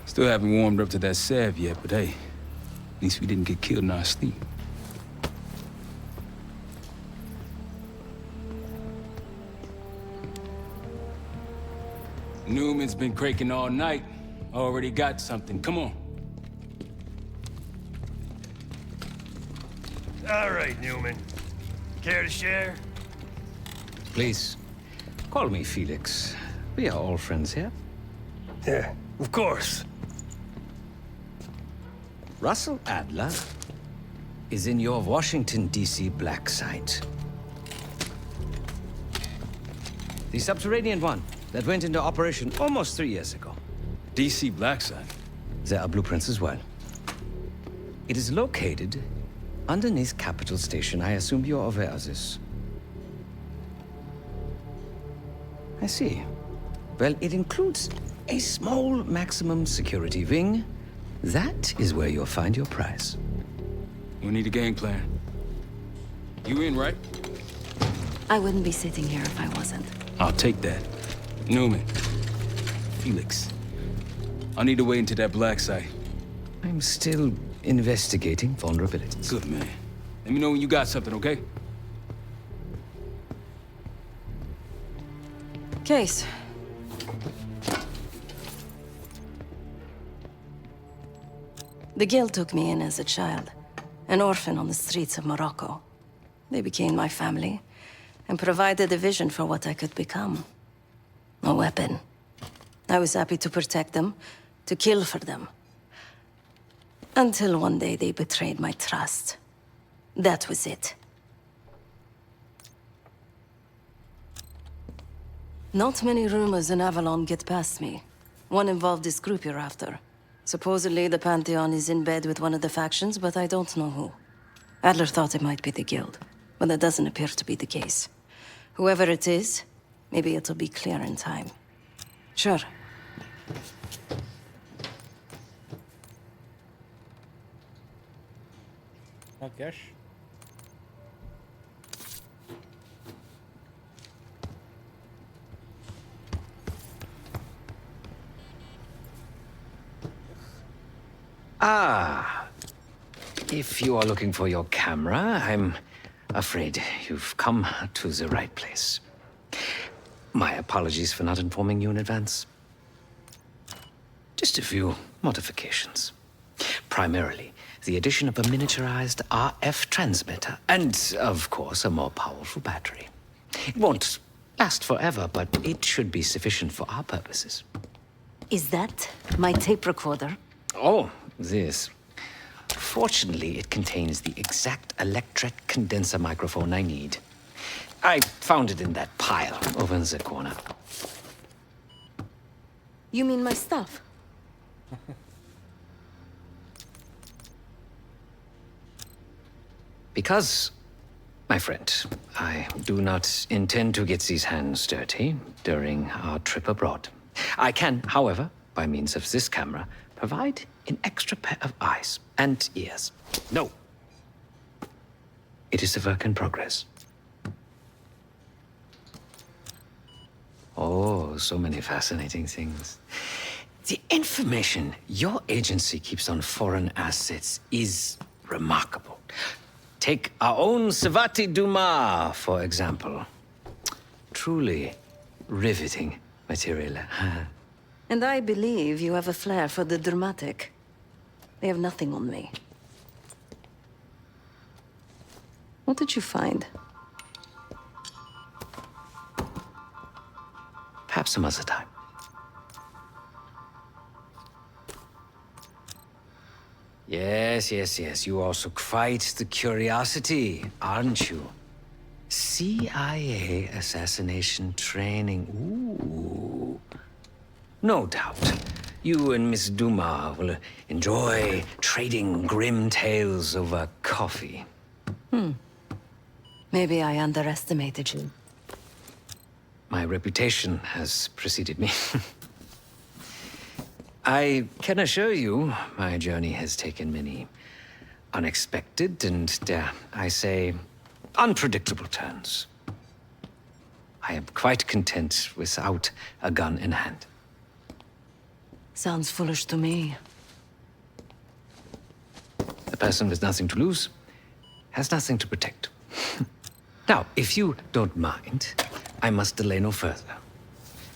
Still haven't warmed up to that salve yet, but hey, at least we didn't get killed in our sleep. Newman's been cranking all night. Already got something. Come on. All right, Newman. Care to share? Please, call me Felix. We are all friends here. Yeah, of course. Russell Adler is in your Washington, D.C. black site. The subterranean one that went into operation almost 3 years ago. DC Blackside. There are blueprints as well. It is located underneath Capitol Station. I assume you're aware of this. I see. Well, it includes a small maximum security wing. That is where you'll find your prize. We need a game plan. You in, right? I wouldn't be sitting here if I wasn't. I'll take that. Newman. Felix. I need to wait into that black site. I'm still investigating vulnerabilities. Good, man. Let me know when you got something, okay? Case. The guild took me in as a child, an orphan on the streets of Morocco. They became my family, and provided a vision for what I could become. A weapon. I was happy to protect them, to kill for them. Until one day they betrayed my trust. That was it. Not many rumors in Avalon get past me. One involved this group you're after. Supposedly the Pantheon is in bed with one of the factions, but I don't know who. Adler thought it might be the Guild, but that doesn't appear to be the case. Whoever it is, maybe it'll be clear in time. Sure. Okay. Ah, if you are looking for your camera, I'm afraid you've come to the right place. My apologies for not informing you in advance. Just a few modifications. Primarily, the addition of a miniaturized RF transmitter, and, of course, a more powerful battery. It won't last forever, but it should be sufficient for our purposes. Is that my tape recorder? Oh, this. Fortunately, it contains the exact electret condenser microphone I need. I found it in that pile over in the corner. You mean my stuff? Because, my friend, I do not intend to get these hands dirty during our trip abroad. I can, however, by means of this camera, provide an extra pair of eyes and ears. No. It is a work in progress. Oh, so many fascinating things. The information your agency keeps on foreign assets is remarkable. Take our own Savati Dumas, for example. Truly riveting material. And I believe you have a flair for the dramatic. They have nothing on me. What did you find? Perhaps some other time. Yes. You also quite the curiosity, aren't you? CIA assassination training. Ooh. No doubt. You and Miss Dumas will enjoy trading grim tales over coffee. Maybe I underestimated you. My reputation has preceded me. I can assure you, my journey has taken many unexpected and, dare I say, unpredictable turns. I am quite content without a gun in hand. Sounds foolish to me. A person with nothing to lose has nothing to protect. Now, if you don't mind, I must delay no further.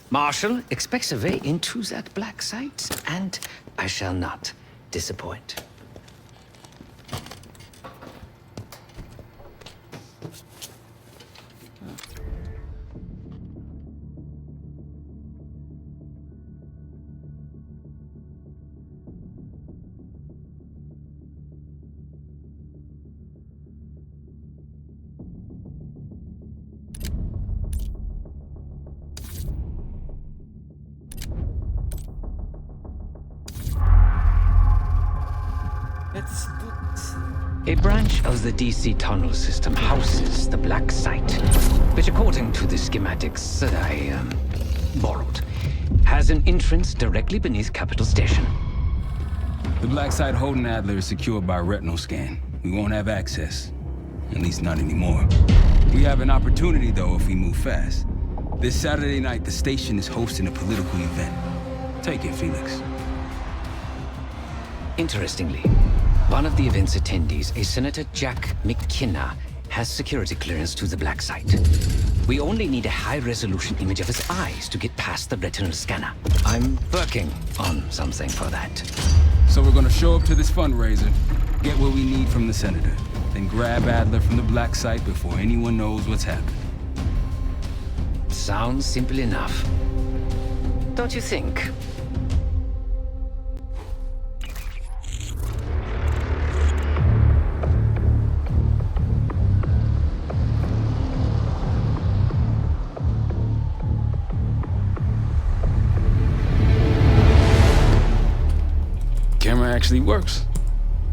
Marshal expects a way into that black site, and I shall not disappoint. A branch of the DC tunnel system houses the black site, which according to the schematics that I borrowed, has an entrance directly beneath Capital Station. The black site holding Adler is secured by retinal scan. We won't have access. At least not anymore. We have an opportunity, though, if we move fast. This Saturday night, the station is hosting a political event. Take it, Felix. Interestingly, one of the event's attendees, a Senator Jack McKenna, has security clearance to the black site. We only need a high-resolution image of his eyes to get past the retinal scanner. I'm working on something for that. So we're gonna show up to this fundraiser, get what we need from the senator, then grab Adler from the black site before anyone knows what's happened. Sounds simple enough. Don't you think? Camera actually works.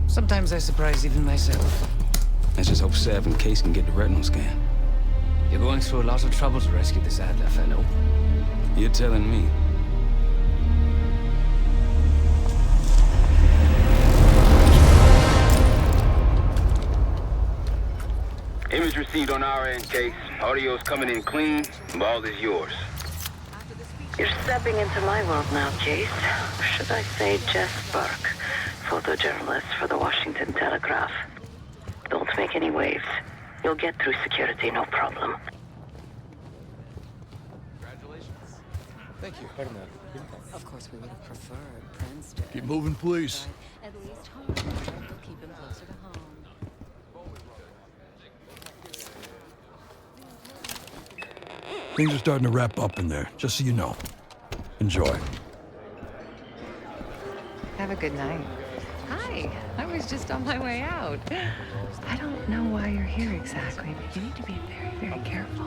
Sometimes I surprise even myself. Let's just hope Sev and Case can get the retinal scan. You're going through a lot of trouble to rescue this Adler fellow. You're telling me. Image received on our end, Case. Audio's coming in clean. Ball is yours. You're stepping into my world now, Case. Should I say Jess Burke, photojournalist for the Washington Telegraph. Don't make any waves. You'll get through security, no problem. Congratulations. Thank you. Of course, we would have preferred Princeton. Keep moving, please. At least home will keep him closer to home. Things are starting to wrap up in there, just so you know. Enjoy. Have a good night. Hi, I was just on my way out. I don't know why you're here exactly, but you need to be very, very careful.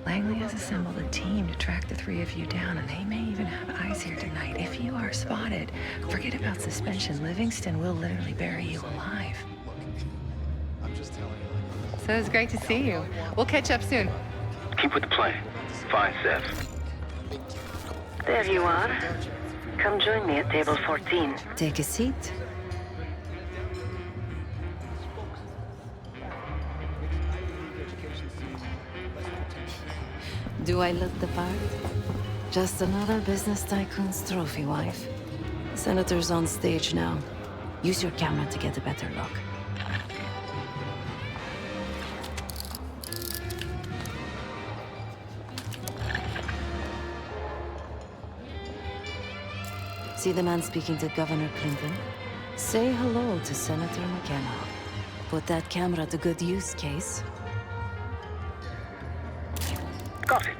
Langley has assembled a team to track the three of you down, and they may even have eyes here tonight. If you are spotted, forget about suspension. Livingston will literally bury you alive. So it's great to see you. We'll catch up soon. Keep with the plan. Find Sev. There you are. Come join me at table 14. Take a seat. Do I look the part? Just another business tycoon's trophy wife. Senator's on stage now. Use your camera to get a better look. See the man speaking to Governor Clinton? Say hello to Senator McKenna. Put that camera to good use, Case. Got it.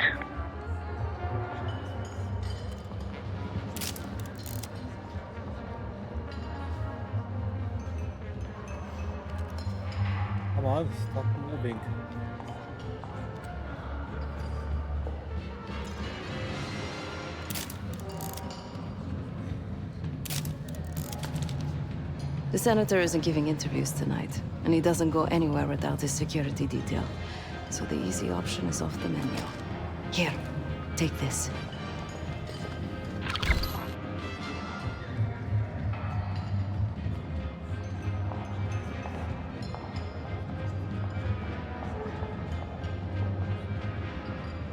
Come on, stop moving. The senator isn't giving interviews tonight, and he doesn't go anywhere without his security detail. So the easy option is off the menu. Here, take this.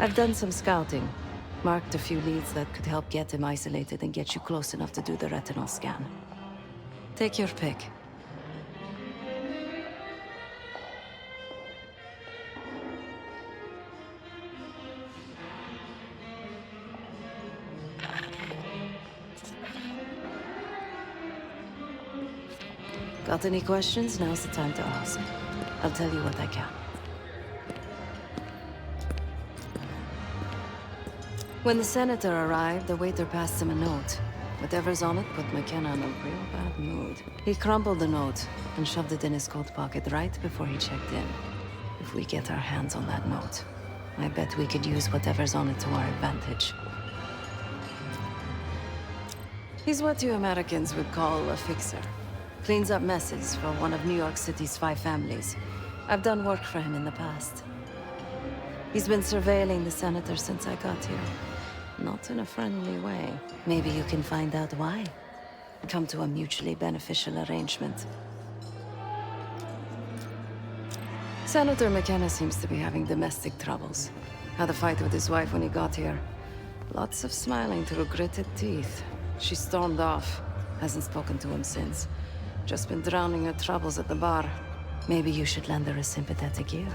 I've done some scouting. Marked a few leads that could help get him isolated and get you close enough to do the retinal scan. Take your pick. Got any questions? Now's the time to ask. I'll tell you what I can. When the senator arrived, the waiter passed him a note. Whatever's on it put McKenna in a real bad mood. He crumpled the note and shoved it in his coat pocket right before he checked in. If we get our hands on that note, I bet we could use whatever's on it to our advantage. He's what you Americans would call a fixer. Cleans up messes for one of New York City's 5 families. I've done work for him in the past. He's been surveilling the senator since I got here. Not in a friendly way. Maybe you can find out why. Come to a mutually beneficial arrangement. Senator McKenna seems to be having domestic troubles. Had a fight with his wife when he got here. Lots of smiling through gritted teeth. She stormed off. Hasn't spoken to him since. Just been drowning her troubles at the bar. Maybe you should lend her a sympathetic ear.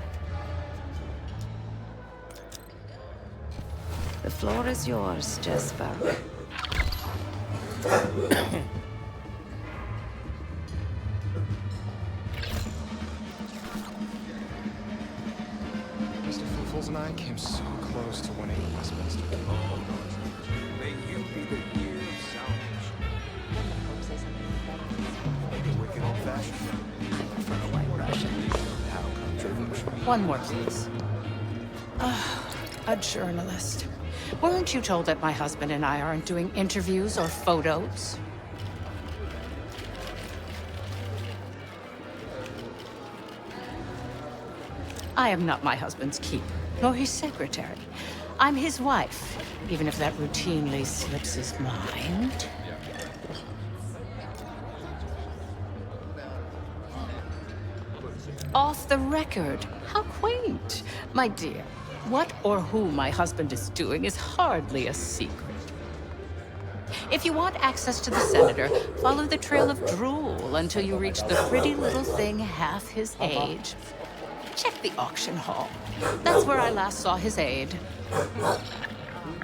The floor is yours, Jesper. Mr. Fools and I came so close to winning Westminster. May you be the year of salvation. Wicked old-fashioned. For a white Russian. One more, please. A journalist. Weren't you told that my husband and I aren't doing interviews or photos? I am not my husband's keeper, nor his secretary. I'm his wife, even if that routinely slips his mind. Off the record. How quaint. My dear, what or who my husband is doing is hardly a secret. If you want access to the senator, follow the trail of drool until you reach the pretty little thing half his age. Check the auction hall. That's where I last saw his aide.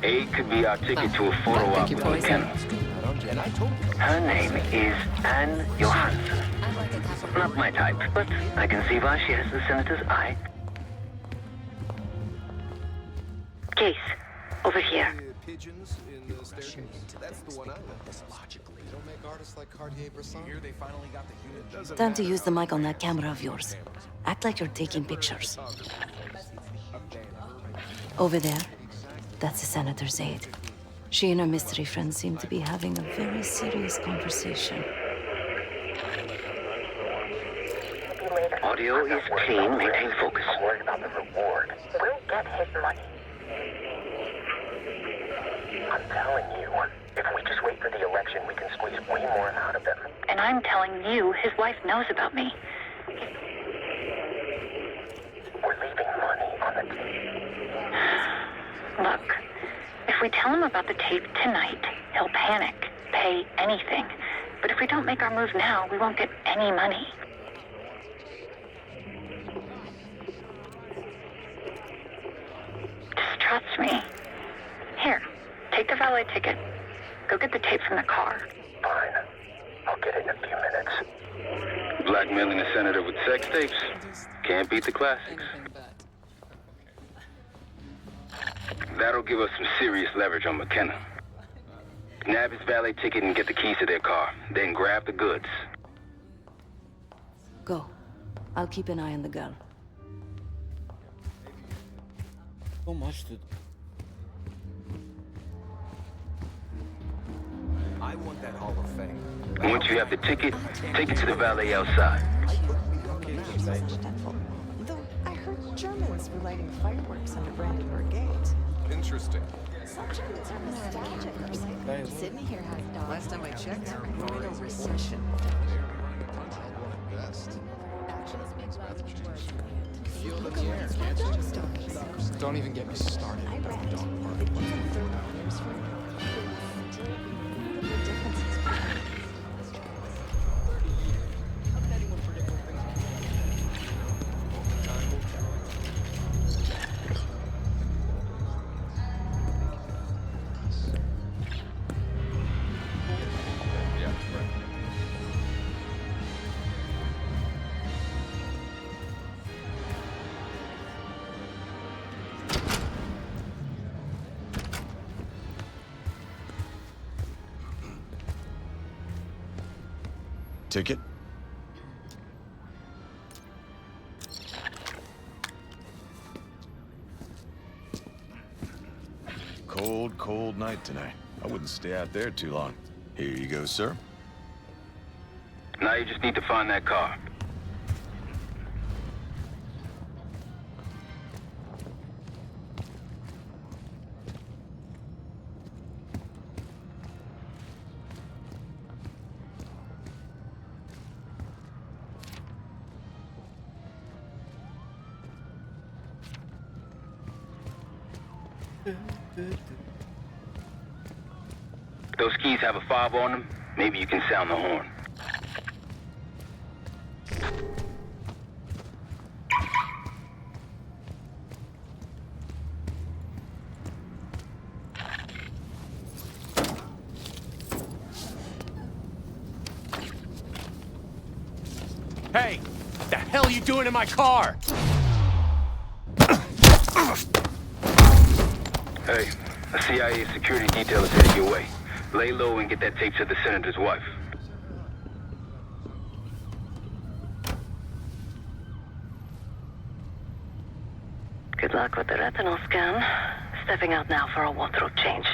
Aid could be our ticket to a photo op with McKenna. Her name is Anne Johansson. Not my type, but I can see why she has the senator's eye. Case, over here. Pigeons in the staircase. That's the one I love. This logically. They don't make artists like Cartier-Bresson. Here they finally got the unit. Time to use the mic on that camera of yours. Act like you're taking pictures. Over there, that's the senator's aide. She and her mystery friend seem to be having a very serious conversation. Audio is clean. Maintain focus. Worried about the reward. We'll get his money. I'm telling you, if we just wait for the election, we can squeeze way more out of them. And I'm telling you, his wife knows about me. We're leaving money on the table. Look, if we tell him about the tape tonight, he'll panic, pay anything. But if we don't make our move now, we won't get any money. Just trust me. Here, take the valet ticket. Go get the tape from the car. Fine. I'll get it in a few minutes. Blackmailing the senator with sex tapes. Can't beat the classics. That'll give us some serious leverage on McKenna. Nab his valet ticket and get the keys to their car. Then grab the goods. Go. I'll keep an eye on the girl. So much to... I want that Hall of Fame. Once you have the ticket, take it to the valet outside. Though I heard Germans were lighting fireworks under Brandenburg Gate. Interesting. Some Germans are nostalgic or something. Sydney here has dogs. Last time I checked, we're in a recession. Feel it in the air, can't you? Don't even get me started about the dog park. Ticket? Cold, cold night tonight. I wouldn't stay out there too long. Here you go, sir. Now you just need to find that car. Those keys have a fob on them. Maybe you can sound the horn. Hey! What the hell are you doing in my car? Hey, a CIA security detail is headed your way. Lay low and get that tape to the senator's wife. Good luck with the retinal scan. Stepping out now for a wardrobe change.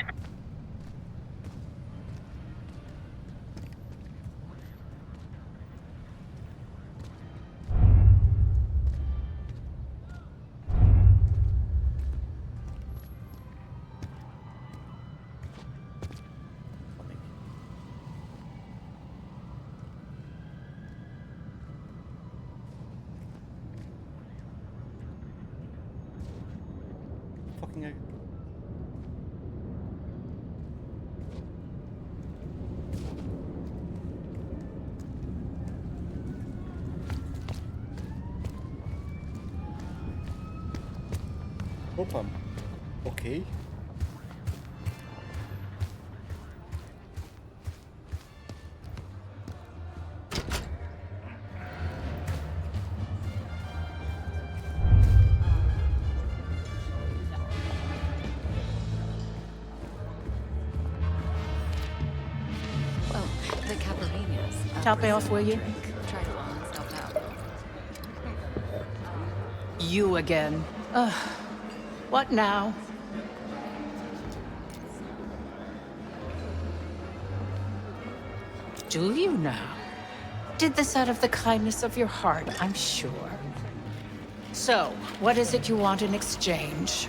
Opa, ok. Well, the Caparinas. Top me off, will you? Try to stop out. You again. What now? Do you now? Did this out of the kindness of your heart, I'm sure. So, what is it you want in exchange?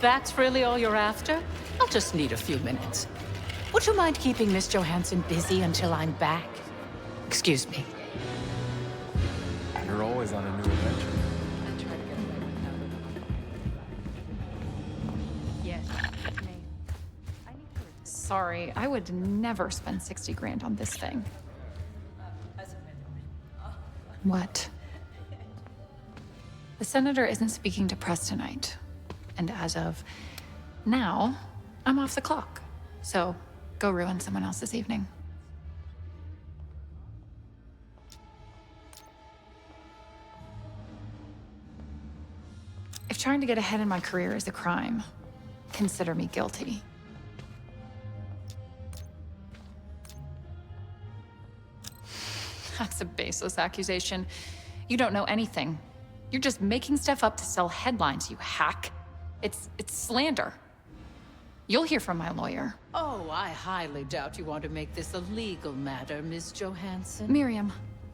That's really all you're after? I'll just need a few minutes. Would you mind keeping Miss Johansson busy until I'm back? Excuse me. You're always on a new adventure. Yes. Sorry, I would never spend 60 grand on this thing. What? The senator isn't speaking to press tonight. And as of now, I'm off the clock. So go ruin someone else's evening. If trying to get ahead in my career is a crime, consider me guilty. That's a baseless accusation. You don't know anything. You're just making stuff up to sell headlines, you hack. It's slander. You'll hear from my lawyer. Oh, I highly doubt you want to make this a legal matter, Miss Johansson. Miriam,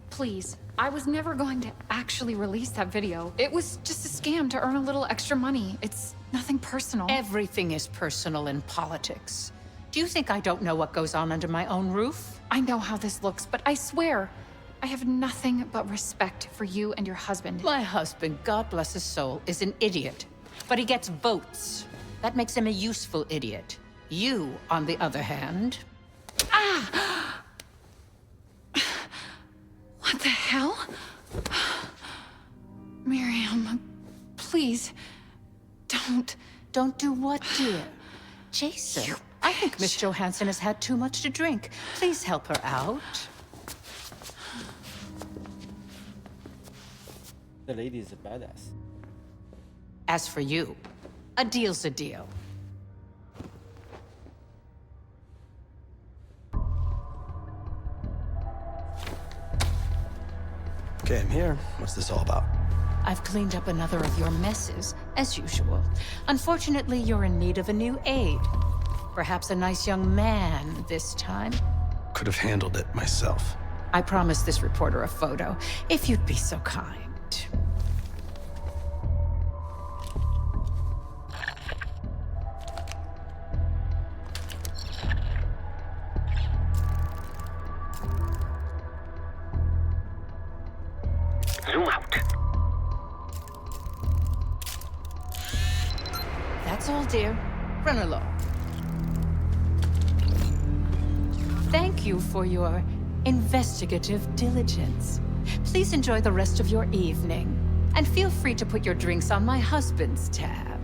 please. I was never going to actually release that video. It was just a scam to earn a little extra money. It's nothing personal. Everything is personal in politics. Do you think I don't know what goes on under my own roof? I know how this looks, but I swear, I have nothing but respect for you and your husband. My husband, God bless his soul, is an idiot. But he gets votes. That makes him a useful idiot. You, on the other hand... Ah! What the hell? Miriam, please, don't. Don't do what, dear? Jason, You I think bitch. Miss Johansson has had too much to drink. Please help her out. The lady is a badass. As for you, a deal's a deal. Okay, I'm here. What's this all about? I've cleaned up another of your messes, as usual. Unfortunately, you're in need of a new aide. Perhaps a nice young man this time. Could have handled it myself. I promised this reporter a photo, if you'd be so kind. Zoom out. That's all, dear. Run along. Thank you for your investigative diligence. Please enjoy the rest of your evening. And feel free to put your drinks on my husband's tab.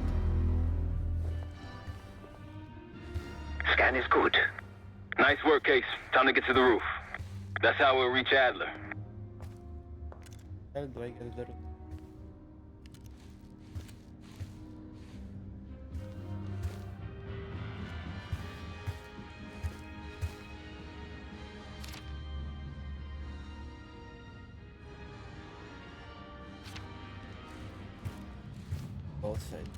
Scan is good. Nice work, Case. Time to get to the roof. That's how we'll reach Adler. How do I get the roof? Both sides.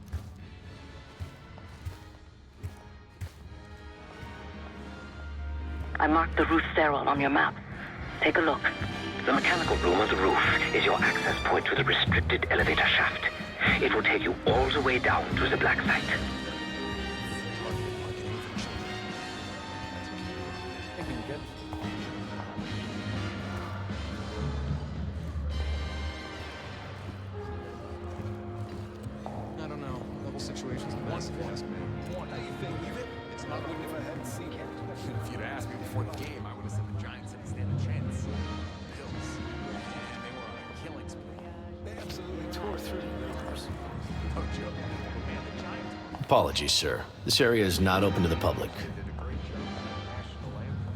I marked the roof sterile on your map. Take a look. The mechanical room on the roof is your access point to the restricted elevator shaft. It will take you all the way down to the black site. I don't know. Level situations are massive. Now you believe it? It's not good if I hadn't seen it. If you'd asked me before the game, I would have said the Giants didn't stand a chance. Bills. Man, they were on a killing spree. They absolutely tore through the Raiders. No joke. Man, the Giants... Apologies, sir. This area is not open to the public. did a great job on the national anthem.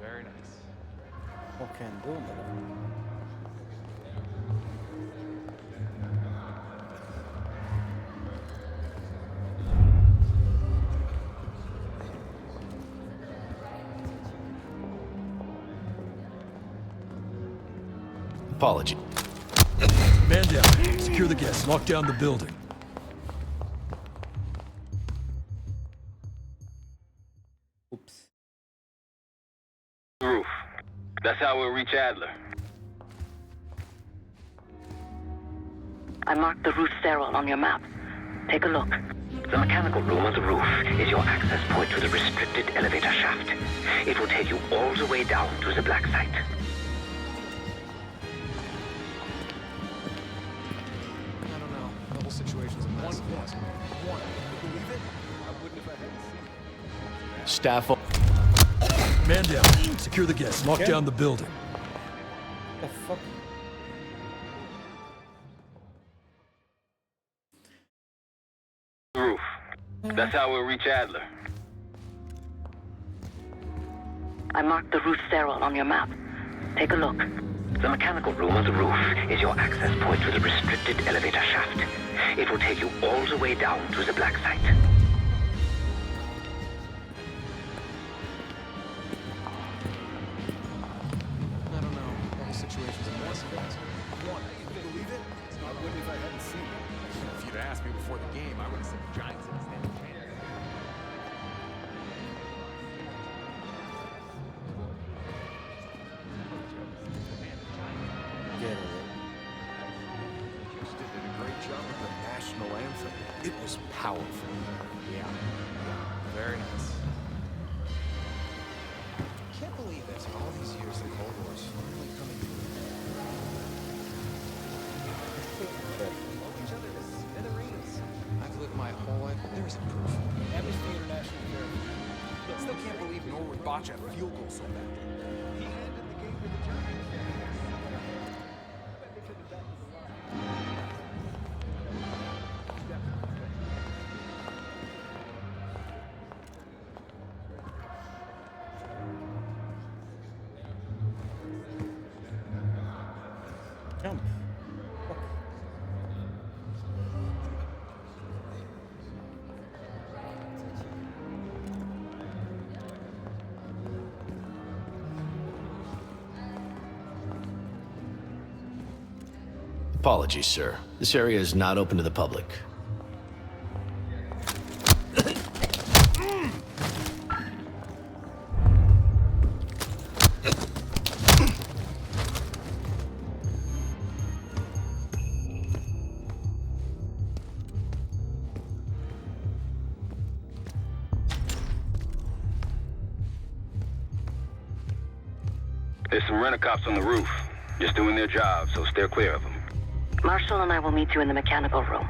Very nice. What can do, motherfucker? Apology. Man down. Secure the guests. Lock down the building. Oops. Roof. That's how we'll reach Adler. I marked the roof sterile on your map. Take a look. The mechanical room on the roof is your access point to the restricted elevator shaft. It will take you all the way down to the black site. I don't know. Level situations are massive. One. You believe it? I wouldn't if I hadn't seen it. Staff... Man down. Secure the guests. Lock down the building. The fuck? Roof. That's how we'll reach Adler. I marked the roof sterile on your map. Take a look. The mechanical room on the roof is your access point to the restricted elevator shaft. It will take you all the way down to the black site. I don't know. Level situations are massive. One. You believe it? I wouldn't if I hadn't seen it. If you'd asked me before the game, I would have said the Giants didn't stand a chance. Get it. Houston did a great job with the national anthem. It was powerful. Yeah. Very nice. Can't believe it. All these years, the Cold War's finally coming to an end. Blow each other to smithereens. I've lived my whole life. There isn't proof. Amnesty International verified. Still can't believe Norwood botched that field goal so badly. He handed the game to the Giants. Jump. Apologies, sir. This area is not open to the public. There's some rent-a-cops on the roof. Just doing their job, so steer clear of them. Marshall and I will meet you in the mechanical room.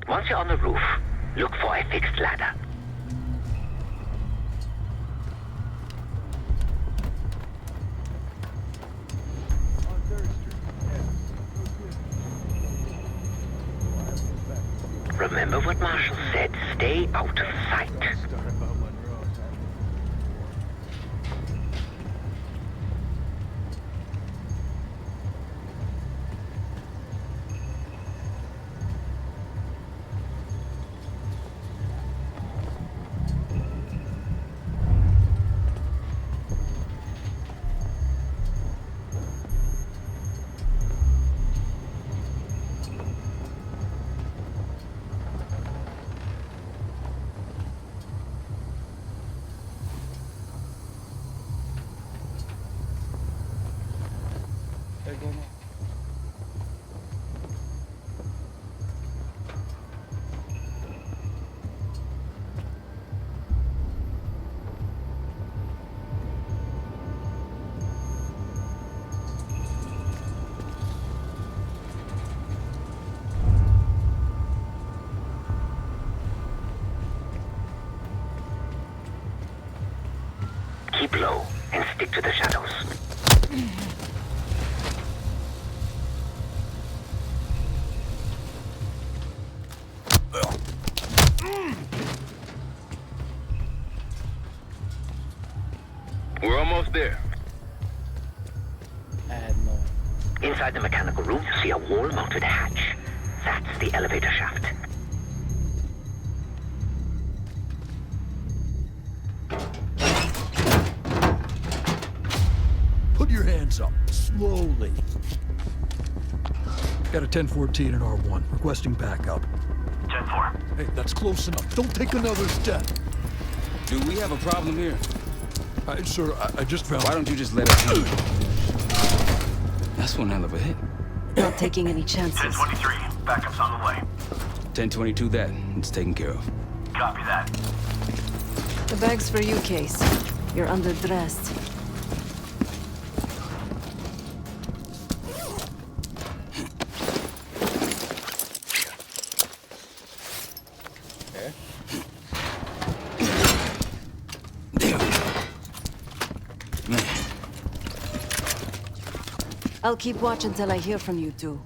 Once you're on the roof, look for a fixed ladder. Remember what Marshall said, stay out of sight. Keep low and stick to the shadows. We're almost there. No. Inside the mechanical room, you see a wall-mounted hatch. That's the elevator shaft. Put your hands up, slowly. Got a 1014 and R1, requesting backup. 10-4. Hey, that's close enough. Don't take another step. Do we have a problem here? Sir, I just found... Why don't you just let us do it? That's one hell of a hit. Not taking any chances. 1023, backup's on the way. 1022 that. It's taken care of. Copy that. The bag's for you, Case. You're underdressed. I'll keep watch until I hear from you two.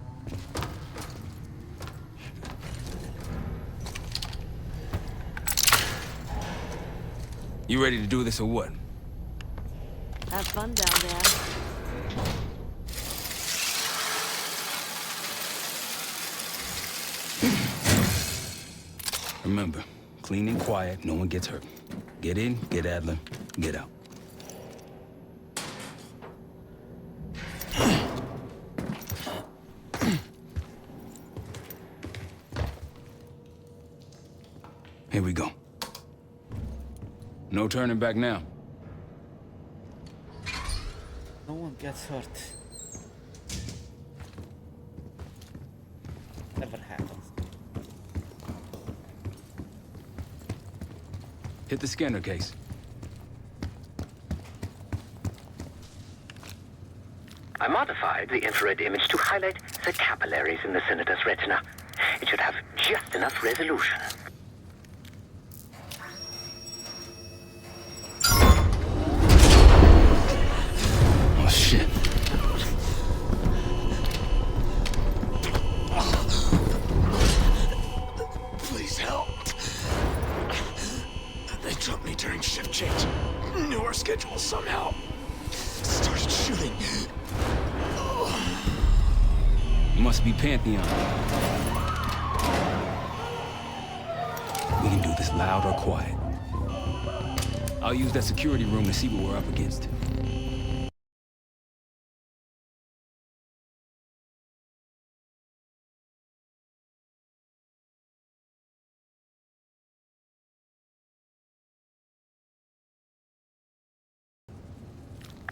You ready to do this or what? Have fun down there. Remember, clean and quiet, no one gets hurt. Get in, get Adler, get out. Here we go. No turning back now. No one gets hurt. Hit the scanner case. I modified the infrared image to highlight the capillaries in the senator's retina. It should have just enough resolution. Oh, shit. Please help. They took me during shift change. Knew our schedule somehow. Started shooting. Must be Pantheon. We can do this loud or quiet. I'll use that security room to see what we're up against.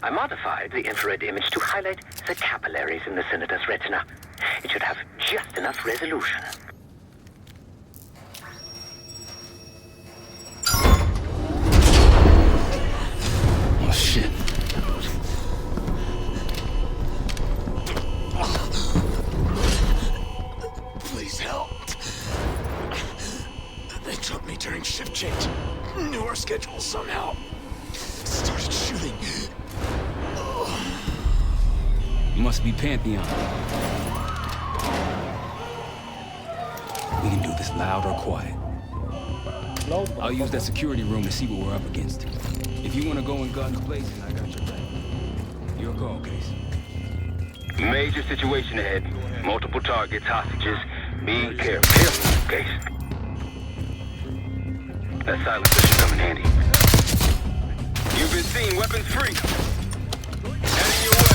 I modified the infrared image to highlight the capillaries in the senator's retina. It should have just enough resolution. Oh, shit. Please help. They took me during shift change. Knew our schedule somehow. Started shooting. Must be Pantheon. We can do this loud or quiet. I'll use that security room to see what we're up against. If you want to go in guns blazing, I got your back. Your call, Case. Major situation ahead. Multiple targets, hostages. Be careful, Case. That silencer should come in handy. You've been seen, weapons free. Heading your way.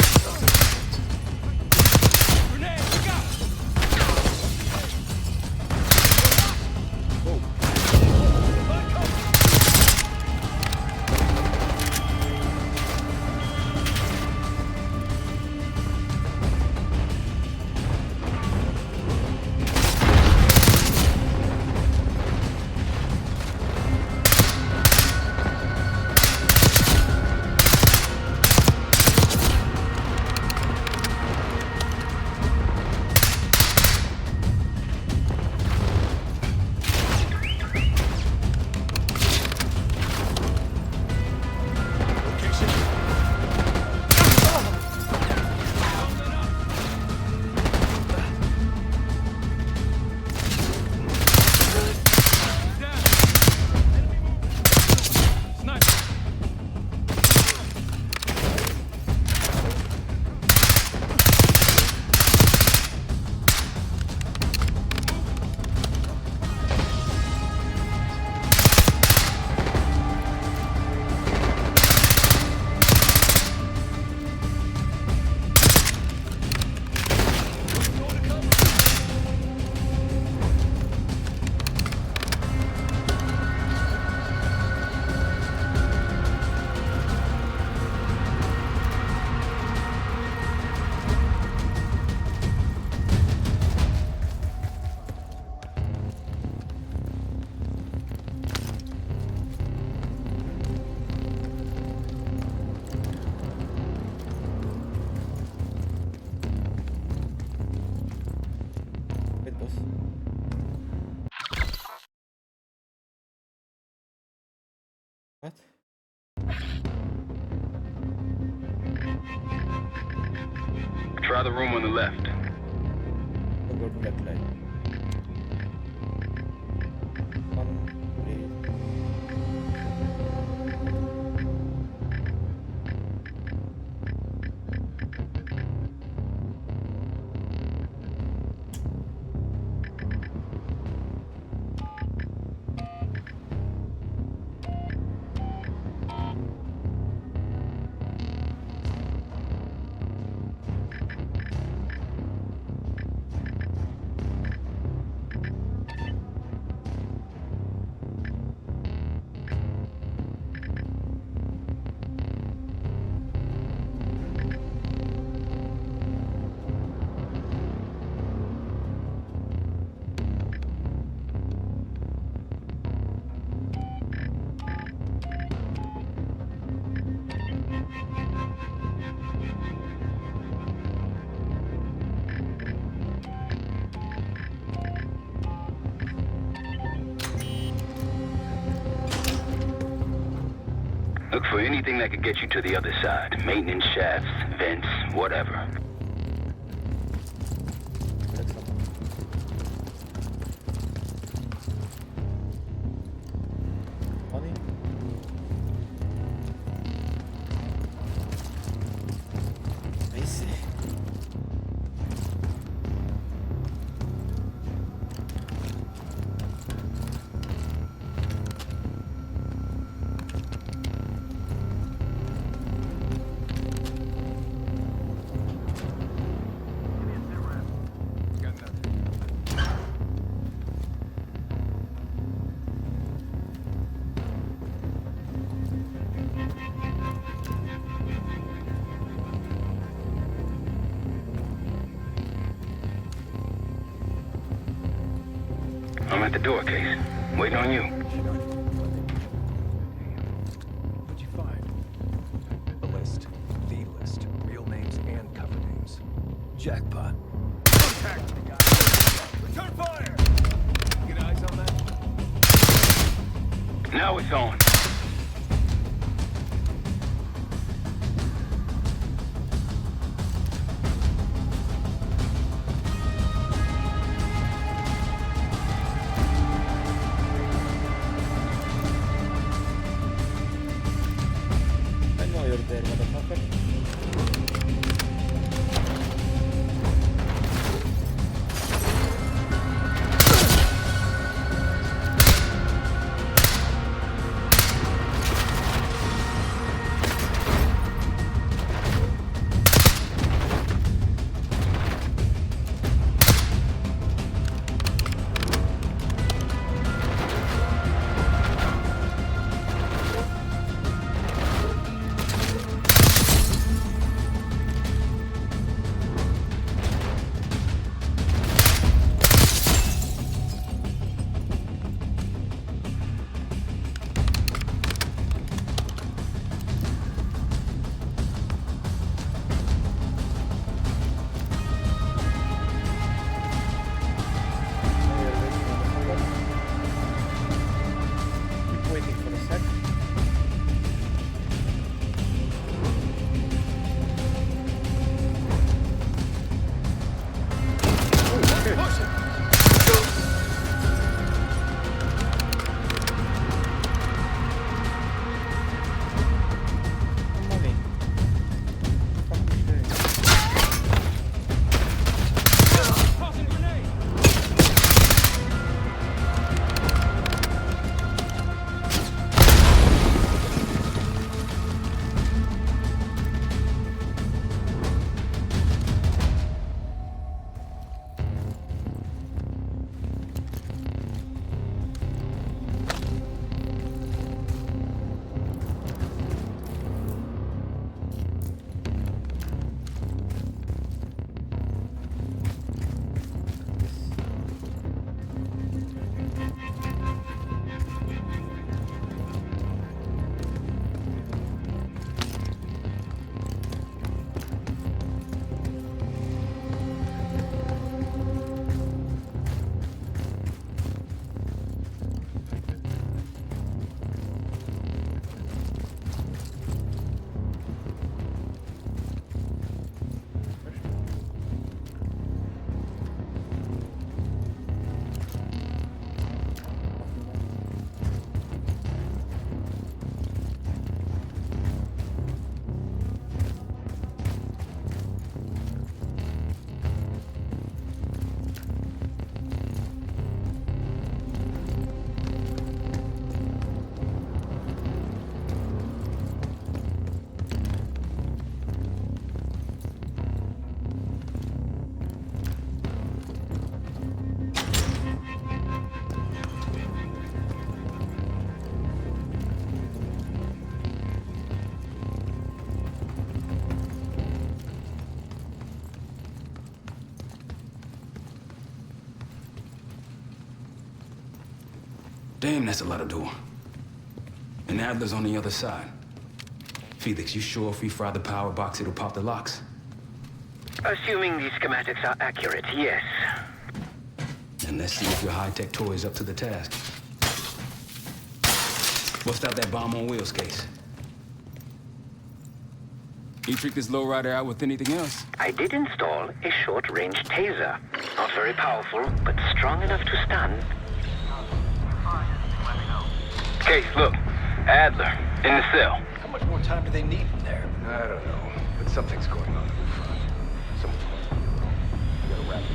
What? Try the room on the left. We'll go to left line. 1, 3. for anything that could get you to the other side. Maintenance shafts, vents, whatever. Hani? Neyse. I'm at the door, Case. Waiting on you. What'd you find? The list. The list. Real names and cover names. Jackpot. Contact! Return fire! Get eyes on that? Now it's on. I know you're there, motherfucker. Keep waiting for a sec. Money. Fucking shit. Damn, that's a lot of door. And Adler's on the other side. Felix, you sure if we fry the power box, it'll pop the locks? Assuming the schematics are accurate, yes. And let's see if your high-tech toy is up to the task. Bust out that bomb on wheels case. You trick this lowrider out with anything else? I did install a short-range taser. Not very powerful, but strong enough to stun. Case, look. Adler, in the cell. How much more time do they need in there? I don't know, but something's going on in the front. Someone's going to the room. We gotta wrap it up.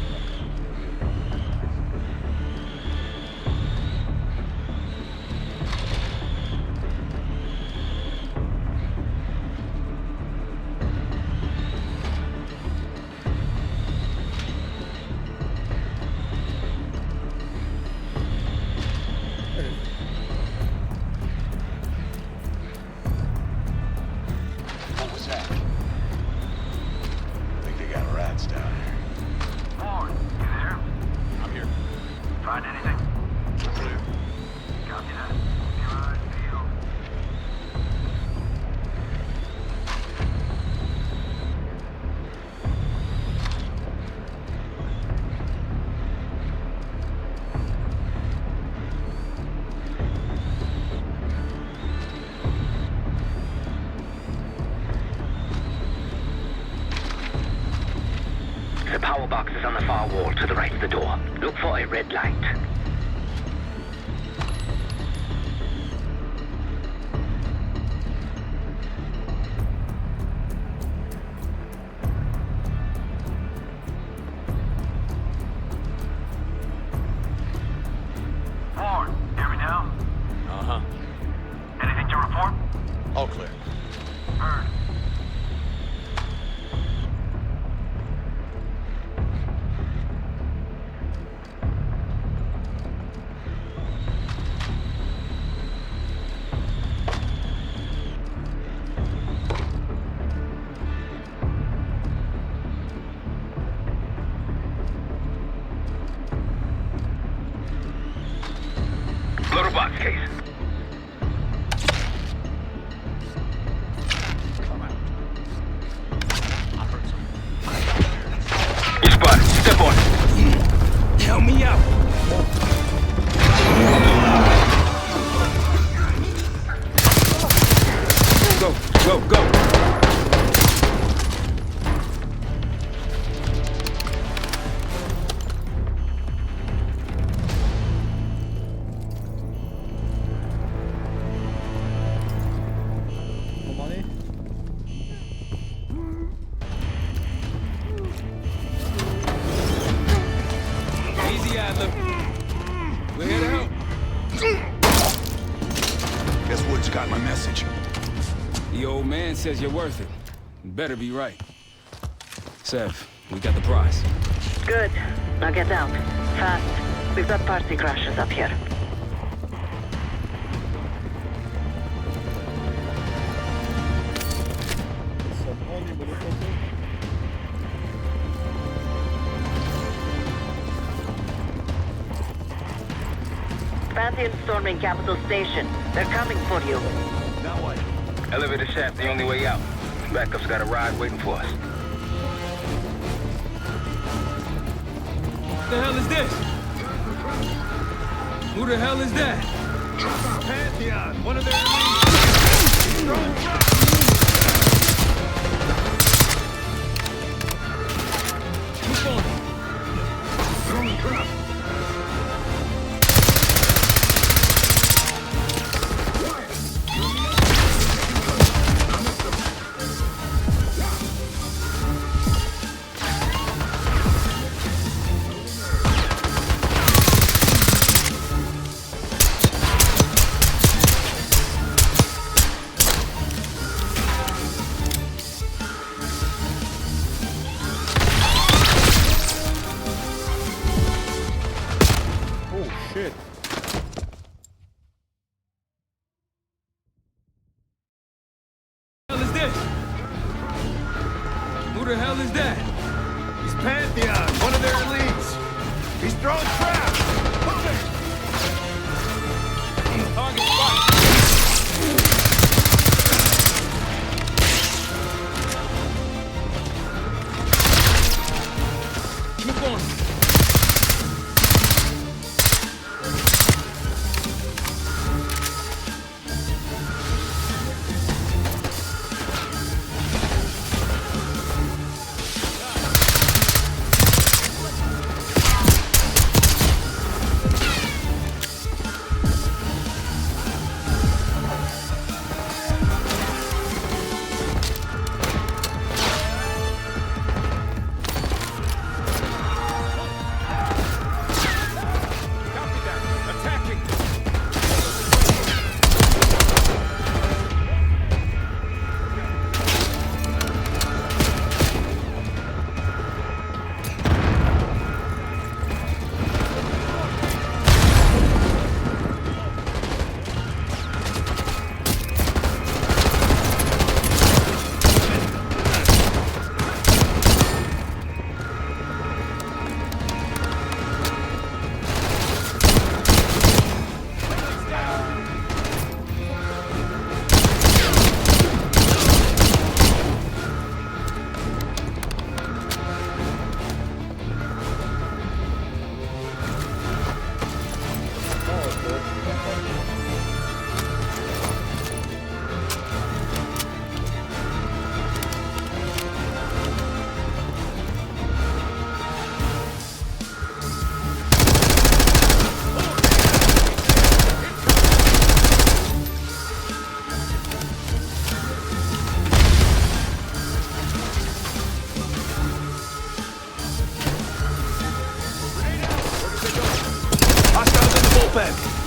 What was that? I think they got rats down here. Ward, you there? I'm here. Find anything? Clear. Copy that. Your eyes peeled. The power box is on the far wall to the right of the door. Look for a red light. Ward, hear me now? Uh-huh. Anything to report? All clear. Heard. Little box case. You spotted. Step on it. Help me out! Go, go, go! Pomali? Easy, Adler. We're here to help. Guess Woods got my message. The old man says you're worth it. You better be right. Sev, we got the prize. Good. Now get out. Fast. We've got party crashers up here. Only bullet. Pantheon storming Capital Station. They're coming for you. Now what? Elevator shaft, the only way out. Backup's got a ride waiting for us. What the hell is this? Who the hell is that? Pantheon! One of their Keep going. Throwing trap! Shit. What the hell is this? Who the hell is that? He's Pantheon! One of their elites! He's throwing traps! Move it! Target spot. Keep going. Open!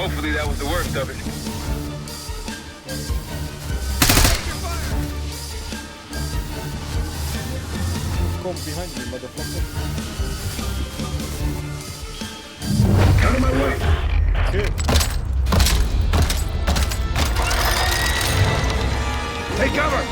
Hopefully that was the worst of it. Come behind me, motherfucker. Out of my way! Shit. Take cover!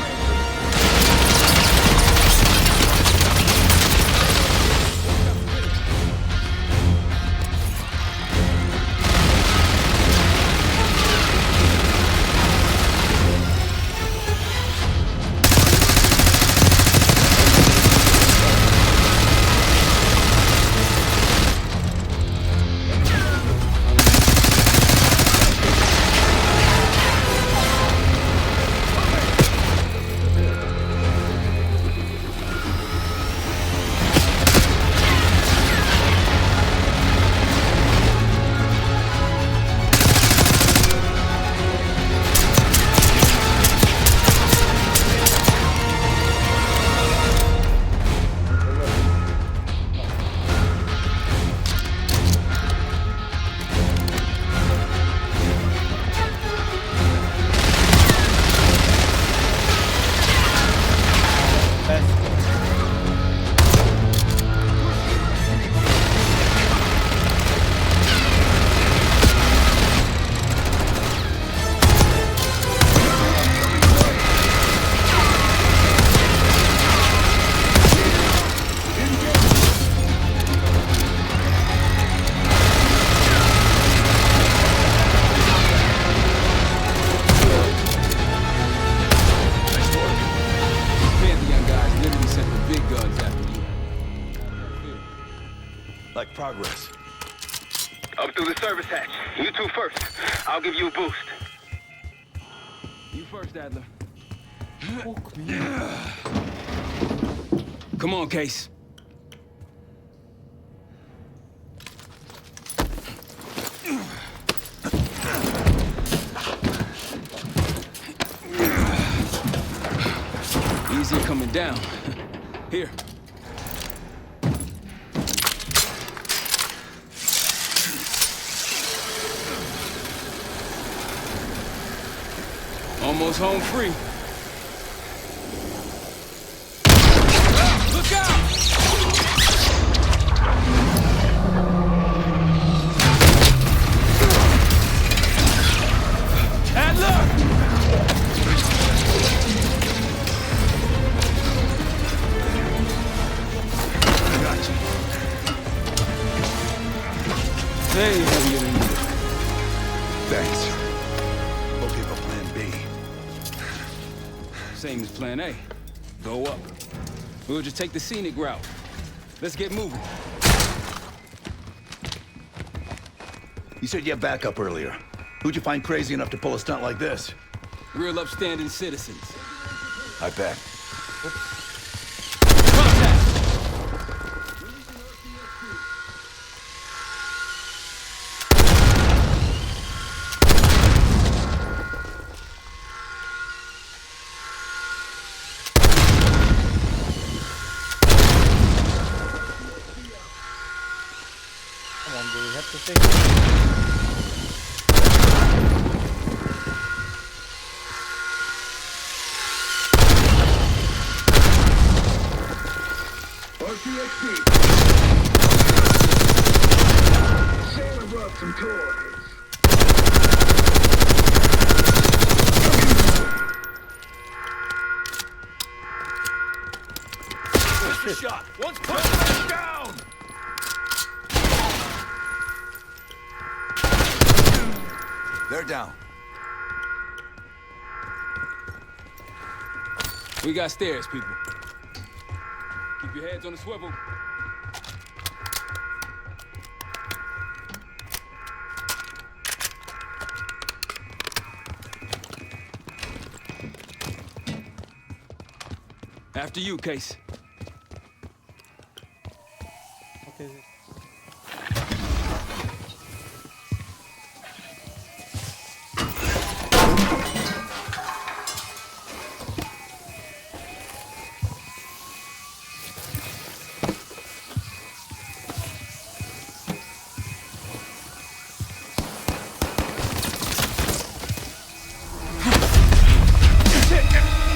Like progress. Up through the service hatch. You two first. I'll give you a boost. You first, Adler. Come on, Case. easier coming down. Here. Almost home free. Look out! Adler! Gotcha. Hey, heavier than you. Thanks. Hope you have a plan B. Same as plan A. Go up. We'll just take the scenic route. Let's get moving. You said you had backup earlier. Who'd you find crazy enough to pull a stunt like this? Real upstanding citizens. I bet. Come on, bro. We have to think. Sailor brought some toys. Shot. One's put down. They're down. We got stairs, people. Keep your heads on the swivel. After you, Case. Okay.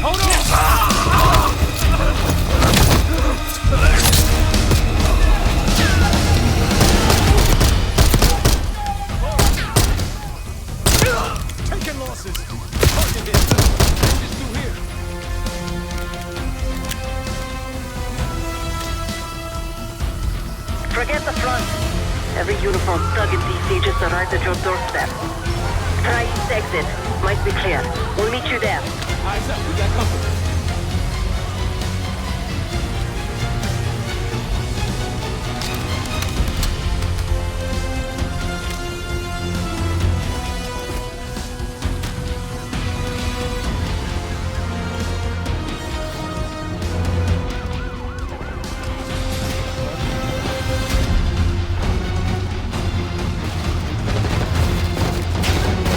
Hold on! Taking losses. Target hit. Just through here. Forget the front. Every uniform thug in DC just arrived at your doorstep. Try east exit. Might be clear. We'll meet you there. Eyes up, we got company.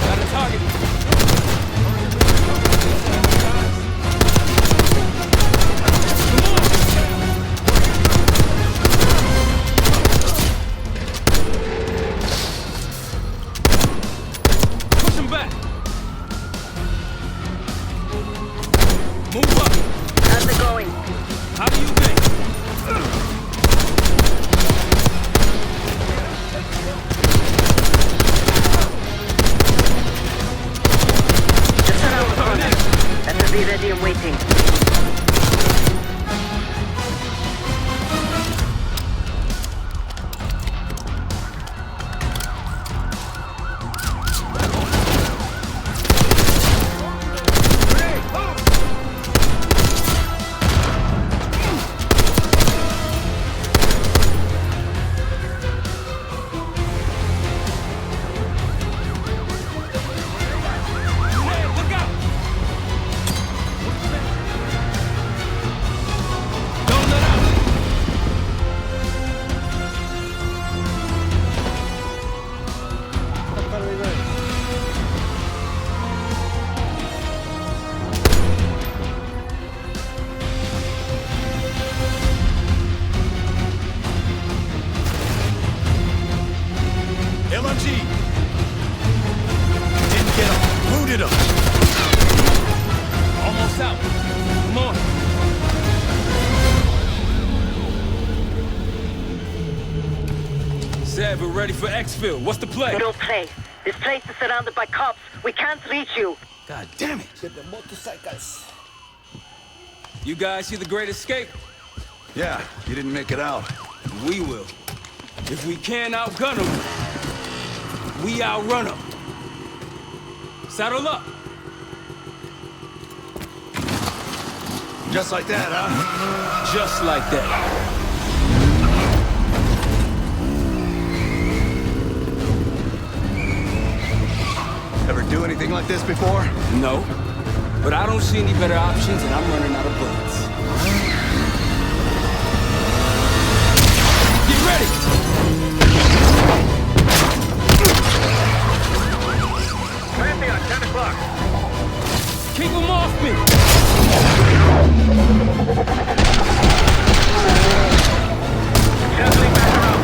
Got a target. Said we're ready for exfil. What's the play? No play. This place is surrounded by cops. We can't reach you. God damn it. Get the motorcycles. You guys see the Great Escape? Yeah, you didn't make it out. We will. If we can't outgun them, we outrun them. Saddle up. Just like that, huh? Just like that. Ever do anything like this before? No. But I don't see any better options, and I'm running out of bullets. Get ready! Pantheon, 10 o'clock. Keep them off me! Circling back around.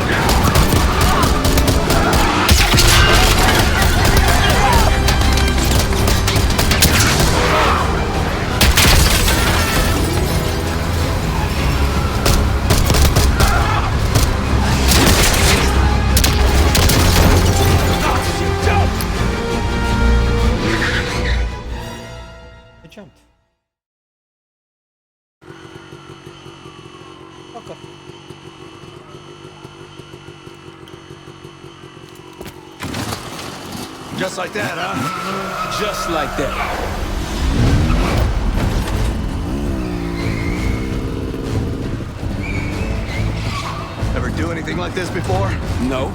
It jumped. Okay. Just like that, huh? Just like that. Ever do anything like this before? No.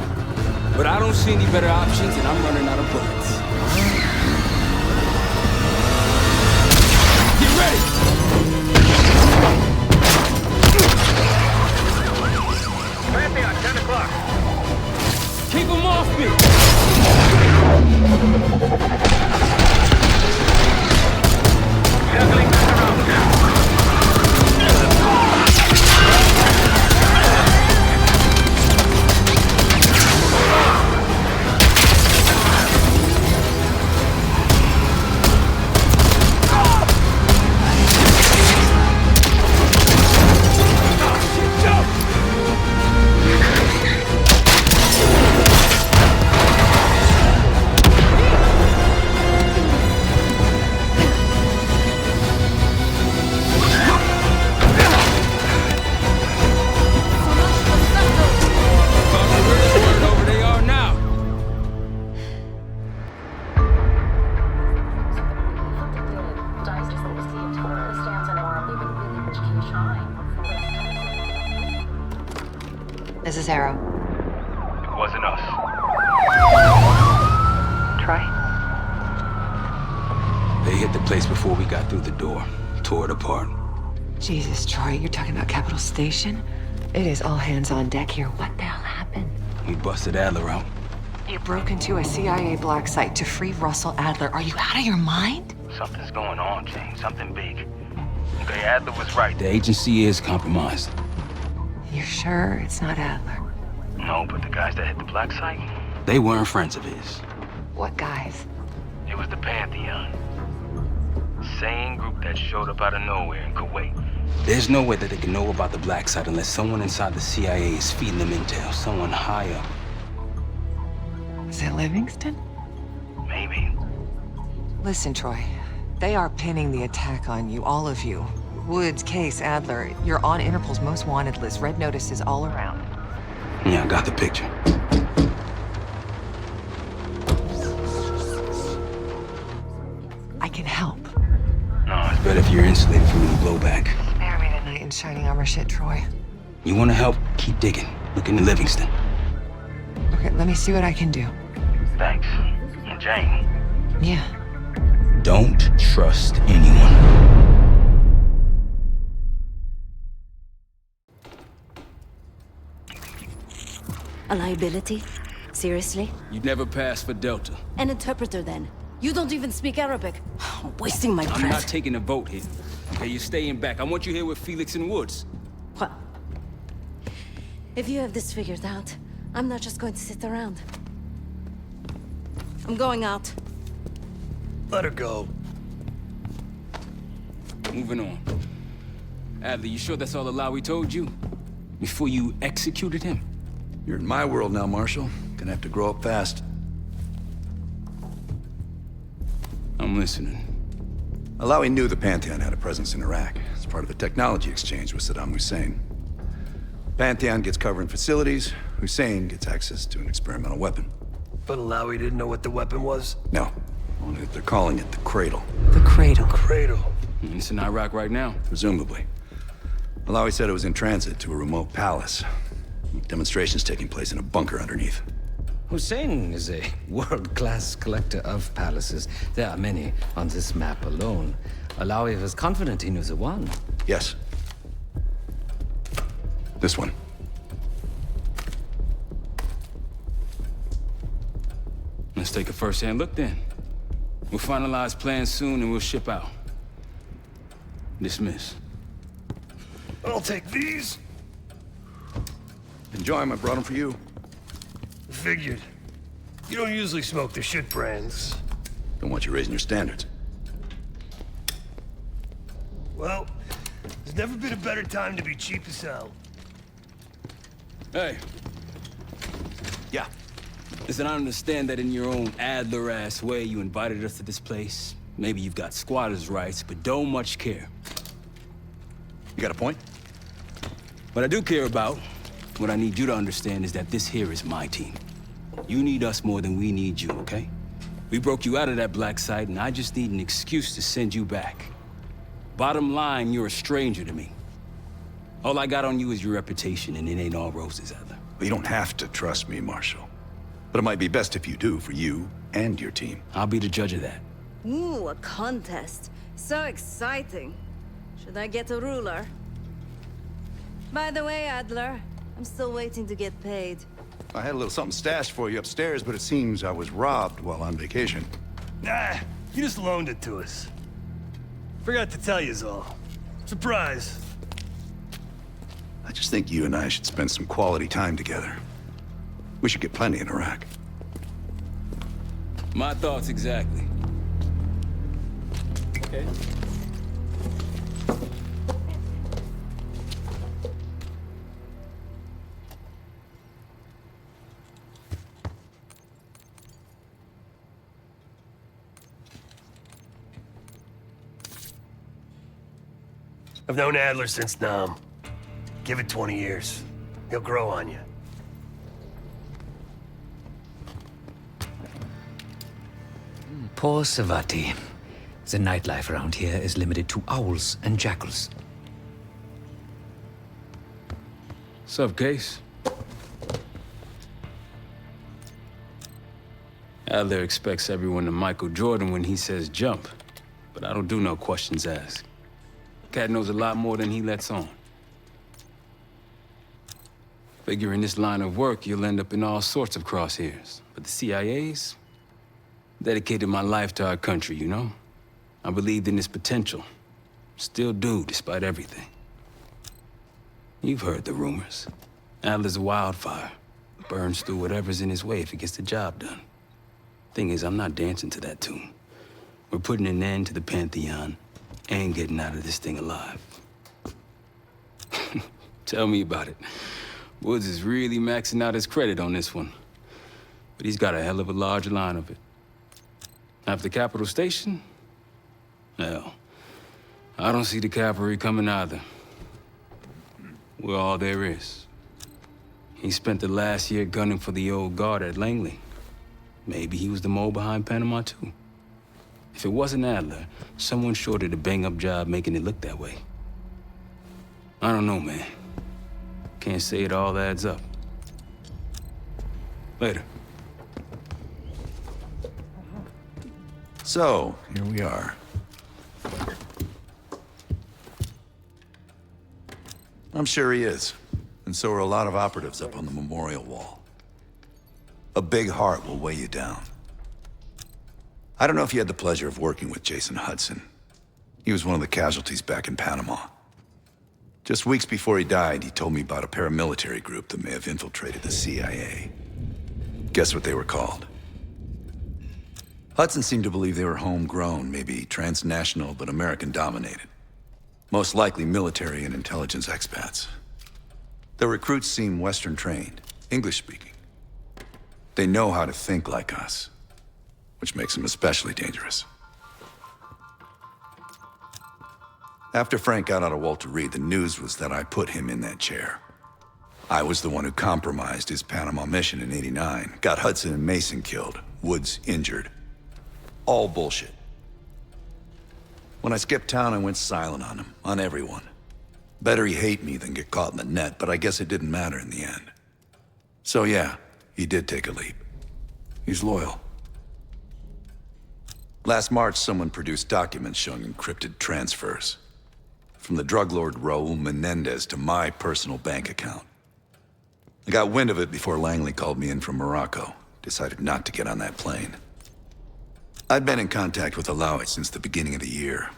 But I don't see any better options, and I'm running out of bullets. Get ready! Pantheon, 10 o'clock. Keep them off me! Circling back around. This is Arrow. It wasn't us. Troy? They hit the place before we got through the door. Tore it apart. Jesus, Troy, you're talking about Capital Station? It is all hands on deck here. What the hell happened? We busted Adler out. You broke into a CIA black site to free Russell Adler. Are you out of your mind? Something's going on, Jane. Something big. Okay, Adler was right. The agency is compromised. You're sure it's not Adler? No, but the guys that hit the black site, They weren't friends of his. What guys? it was the Pantheon. Same group that showed up out of nowhere in Kuwait. There's no way that they can know about the black site unless someone inside the CIA is feeding them intel. Someone high up. Is it Livingston? Maybe. Listen, Troy. They are pinning the attack on you, all of you. Woods, Case, Adler. You're on Interpol's most wanted list. Red notices all around. Yeah, I got the picture. I can help. No, it's better if you're insulated from any blowback. Spare me tonight in shining armor shit, Troy. You want to help? Keep digging. Look into Livingston. Okay, let me see what I can do. Thanks. And Jane. Yeah. Don't trust anyone. A liability? Seriously? You'd never pass for Delta. An interpreter then? You don't even speak Arabic. Wasting my breath. I'm not taking a vote here. Okay, you're staying back. I want you here with Felix and Woods. Well, if you have this figured out, I'm not just going to sit around. I'm going out. Let her go. Moving on. Adler, you sure that's all the lie we told you? Before you executed him? You're in my world now, Marshal. Gonna have to grow up fast. I'm listening. Alawi knew the Pantheon had a presence in Iraq. It's part of a technology exchange with Saddam Hussein. Pantheon gets covering facilities. Hussein gets access to an experimental weapon. But Alawi didn't know what the weapon was? No, only that they're calling it the Cradle. The Cradle. Cradle. It's in Iraq right now. Presumably. Alawi said it was in transit to a remote palace. Demonstrations taking place in a bunker underneath. Hussein is a world-class collector of palaces. There are many on this map alone. Alawi was confident he knew the one. Yes. This one. Let's take a first-hand look then. We'll finalize plans soon and we'll ship out. Dismiss. I'll take these. Enjoy them. I brought them for you. Figured. You don't usually smoke the shit brands. Don't want you raising your standards. Well, there's never been a better time to be cheap as hell. Hey. Yeah. Listen, I understand that in your own Adler-ass way you invited us to this place. Maybe you've got squatters' rights, but don't much care. You got a point? What I do care about, what I need you to understand is that this here is my team. You need us more than we need you, okay? We broke you out of that black site, and I just need an excuse to send you back. Bottom line, you're a stranger to me. All I got on you is your reputation, and it ain't all roses, Adler. Well, you don't have to trust me, Marshal. But it might be best if you do, for you and your team. I'll be the judge of that. Ooh, a contest. So exciting. Should I get a ruler? By the way, Adler, I'm still waiting to get paid. I had a little something stashed for you upstairs, but it seems I was robbed while on vacation. Nah, you just loaned it to us. Forgot to tell yous all. Surprise. I just think you and I should spend some quality time together. We should get plenty in Iraq. My thoughts exactly. Okay. I've known Adler since Nam. Give it 20 years. He'll grow on you. Poor Savati. The nightlife around here is limited to owls and jackals. Sup, Case? Adler expects everyone to Michael Jordan when he says jump, but I don't do no questions asked. Cat knows a lot more than he lets on. Figure in this line of work, you'll end up in all sorts of crosshairs. But the CIA's dedicated my life to our country, you know? I believed in its potential. Still do, despite everything. You've heard the rumors. Adler's a wildfire. Burns through whatever's in his way if he gets the job done. Thing is, I'm not dancing to that tune. We're putting an end to the Pantheon and getting out of this thing alive. Tell me about it. Woods is really maxing out his credit on this one. But he's got a hell of a large line of it. After Capital Station? Hell, I don't see the cavalry coming either. We're all there is. He spent the last year gunning for the old guard at Langley. Maybe he was the mole behind Panama, too. If it wasn't Adler, someone sure did a bang-up job making it look that way. I don't know, man. Can't say it all adds up. Later. So, here we are. I'm sure he is. And so are a lot of operatives up on the memorial wall. A big heart will weigh you down. I don't know if you had the pleasure of working with Jason Hudson. He was one of the casualties back in Panama. Just weeks before he died, he told me about a paramilitary group that may have infiltrated the CIA. Guess what they were called? Hudson seemed to believe they were homegrown, maybe transnational, but American-dominated. Most likely military and intelligence expats. The recruits seem Western-trained, English speaking. They know how to think like us, which makes them especially dangerous. After Frank got out of Walter Reed, the news was that I put him in that chair. I was the one who compromised his Panama mission in '89, got Hudson and Mason killed, Woods injured. All bullshit. When I skipped town, I went silent on him, on everyone. Better he hate me than get caught in the net, but I guess it didn't matter in the end. So yeah, he did take a leap. He's loyal. Last March, someone produced documents showing encrypted transfers. From the drug lord Raul Menendez to my personal bank account. I got wind of it before Langley called me in from Morocco. Decided not to get on that plane. I'd been in contact with Alawi since the beginning of the year.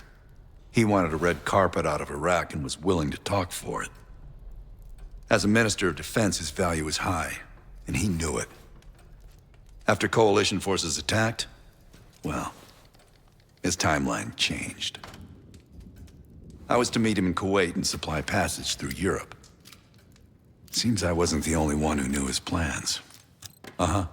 He wanted a red carpet out of Iraq and was willing to talk for it. As a Minister of Defense, his value was high, and he knew it. After coalition forces attacked, well, his timeline changed. I was to meet him in Kuwait and supply passage through Europe. Seems I wasn't the only one who knew his plans. Uh-huh.